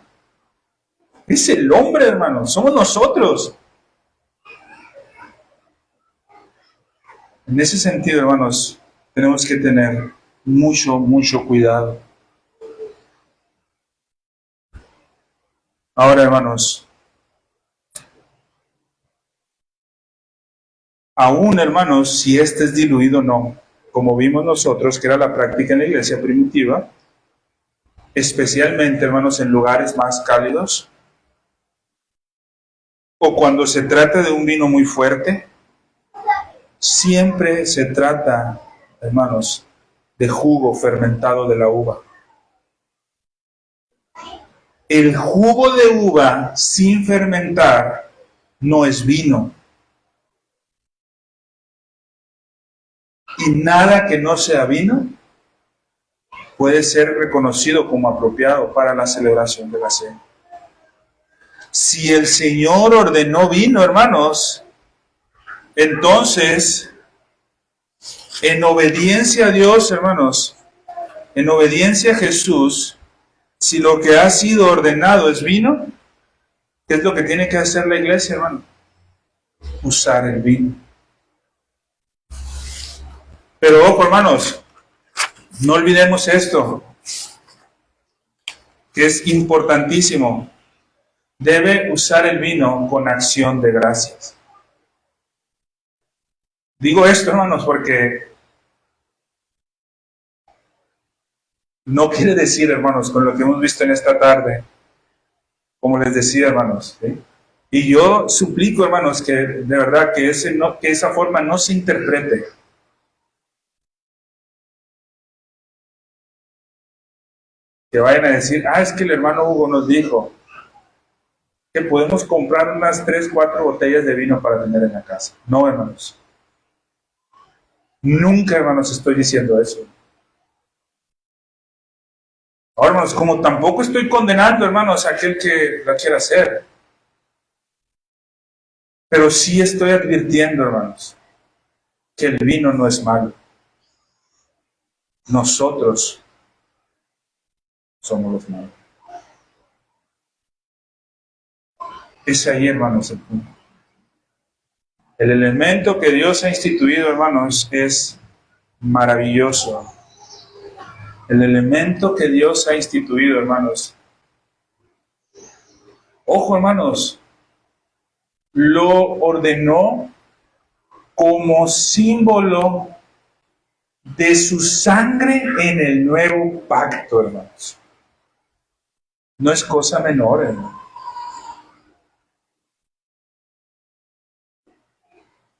Es el hombre, hermanos, somos nosotros. En ese sentido, hermanos, tenemos que tener mucho cuidado. Ahora, hermanos, aún, hermanos, si este es diluido o no, como vimos nosotros, que era la práctica en la iglesia primitiva, especialmente, hermanos, en lugares más cálidos, o cuando se trata de un vino muy fuerte, siempre se trata, hermanos, de jugo fermentado de la uva. El jugo de uva sin fermentar no es vino. Y nada que no sea vino puede ser reconocido como apropiado para la celebración de la cena. Si el Señor ordenó vino, hermanos, entonces, en obediencia a Dios, hermanos, en obediencia a Jesús, si lo que ha sido ordenado es vino, ¿qué es lo que tiene que hacer la iglesia, hermano? Usar el vino. Pero ojo, hermanos, no olvidemos esto, que es importantísimo. Debe usar el vino con acción de gracias. Digo esto, hermanos, porque no quiere decir, hermanos, con lo que hemos visto en esta tarde, como les decía, hermanos, ¿sí? Y yo suplico, hermanos, que de verdad que esa forma no se interprete. Que vayan a decir, es que el hermano Hugo nos dijo que podemos comprar unas 3, 4 botellas de vino para tener en la casa. No, hermanos. Nunca, hermanos, estoy diciendo eso. Ahora, hermanos, como tampoco estoy condenando, hermanos, a aquel que lo quiera hacer. Pero sí estoy advirtiendo, hermanos, que el vino no es malo. Nosotros somos los malos. Es ahí, hermanos, el punto. El elemento que Dios ha instituido, hermanos, es maravilloso. El elemento que Dios ha instituido, hermanos. Ojo, hermanos, lo ordenó como símbolo de su sangre en el nuevo pacto, hermanos. No es cosa menor, hermanos.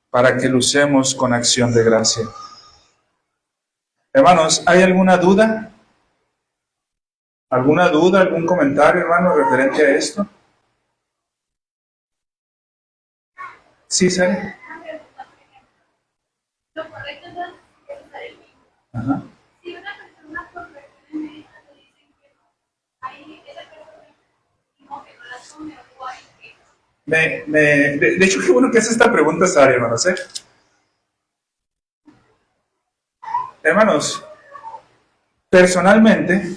Para que lo usemos con acción de gracia. Hermanos, ¿hay alguna duda? ¿Alguna duda, algún comentario, hermano, referente a esto? Sí, Sara. Lo correcto es usar el vino. Ajá. Si una persona por cuestiones médicas le dicen que no, ahí esa persona no, que no la tome o hay que... De hecho, qué bueno que hace esta pregunta, Sara, hermanos. Hermanos, personalmente,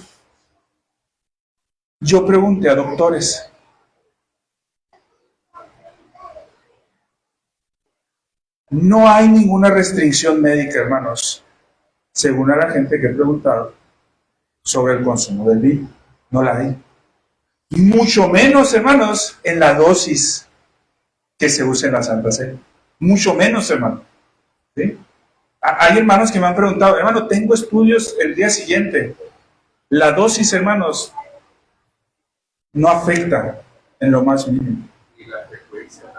yo pregunté a doctores. No hay ninguna restricción médica, hermanos, según a la gente que he preguntado, sobre el consumo del vino. No la hay. Mucho menos, hermanos, en la dosis que se usa en la Santa Cena. Mucho menos, hermano. ¿Sí? Hay hermanos que me han preguntado, hermano, tengo estudios el día siguiente. La dosis, hermanos, no afecta en lo más mínimo.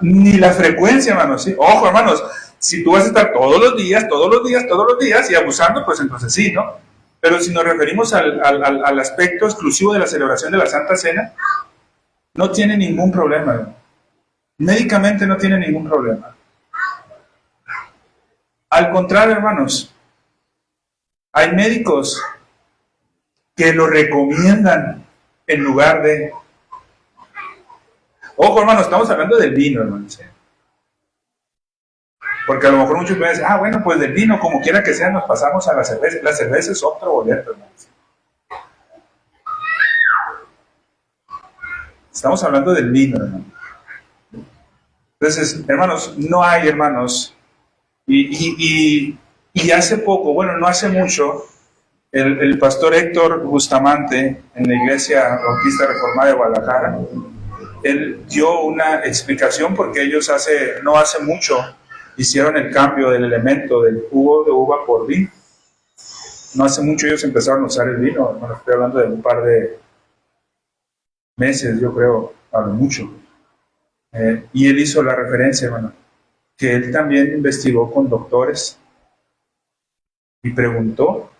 Ni la frecuencia, hermanos. ¿Sí? Ojo, hermanos, si tú vas a estar todos los días y abusando, pues entonces sí, ¿no? Pero si nos referimos al aspecto exclusivo de la celebración de la Santa Cena, no tiene ningún problema, hermano. Médicamente no tiene ningún problema. Al contrario, hermanos, hay médicos que lo recomiendan en lugar de... Ojo, hermano, estamos hablando del vino, hermanos. Porque a lo mejor muchos pueden decir, bueno, pues del vino, como quiera que sea, nos pasamos a la cerveza. La cerveza es otro boleto, hermanos. Estamos hablando del vino, hermano. Entonces, hermanos, no hay, hermanos. Y hace poco, bueno, no hace mucho, el pastor Héctor Bustamante, en la Iglesia Bautista Reformada de Guadalajara, él dio una explicación porque ellos no hace mucho hicieron el cambio del elemento del jugo de uva por vino. No hace mucho ellos empezaron a usar el vino, hermano, estoy hablando de un par de meses, yo creo, a lo mucho. Y él hizo la referencia, hermano, que él también investigó con doctores y preguntó,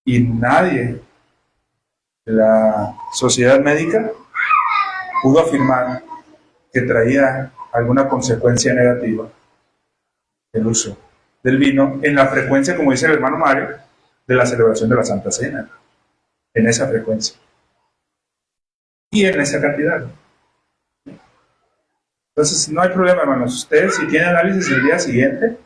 y nadie de la sociedad médica pudo afirmar que traía alguna consecuencia negativa el uso del vino en la frecuencia, como dice el hermano Mario, de la celebración de la Santa Cena, en esa frecuencia y en esa cantidad. Entonces, no hay problema, hermanos. Ustedes, si tienen análisis el día siguiente,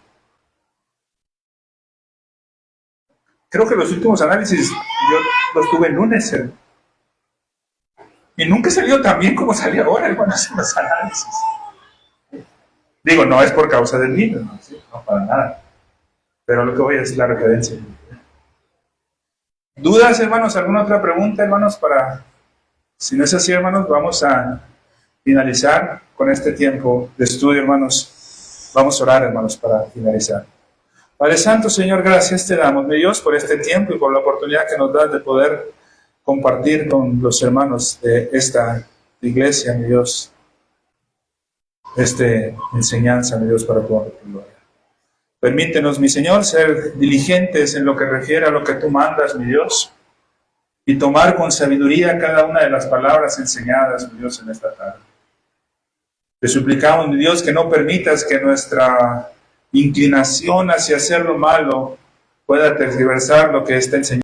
creo que los últimos análisis yo los tuve el lunes, y nunca salió tan bien como salió ahora, hermanos, en los análisis. Digo, no es por causa del vino, no, ¿sí? No, para nada. Pero lo que voy es la referencia. ¿Dudas, hermanos? ¿Alguna otra pregunta, hermanos? Si no es así, hermanos, vamos a finalizar con este tiempo de estudio, hermanos. Vamos a orar, hermanos, para finalizar. Padre Santo, Señor, gracias te damos, mi Dios, por este tiempo y por la oportunidad que nos das de poder compartir con los hermanos de esta iglesia, mi Dios, esta enseñanza, mi Dios, para tu honra y tu gloria. Permítenos, mi Señor, ser diligentes en lo que refiere a lo que tú mandas, mi Dios, y tomar con sabiduría cada una de las palabras enseñadas, mi Dios, en esta tarde. Te suplicamos, mi Dios, que no permitas que nuestra inclinación hacia hacer lo malo pueda tergiversar lo que está enseñando.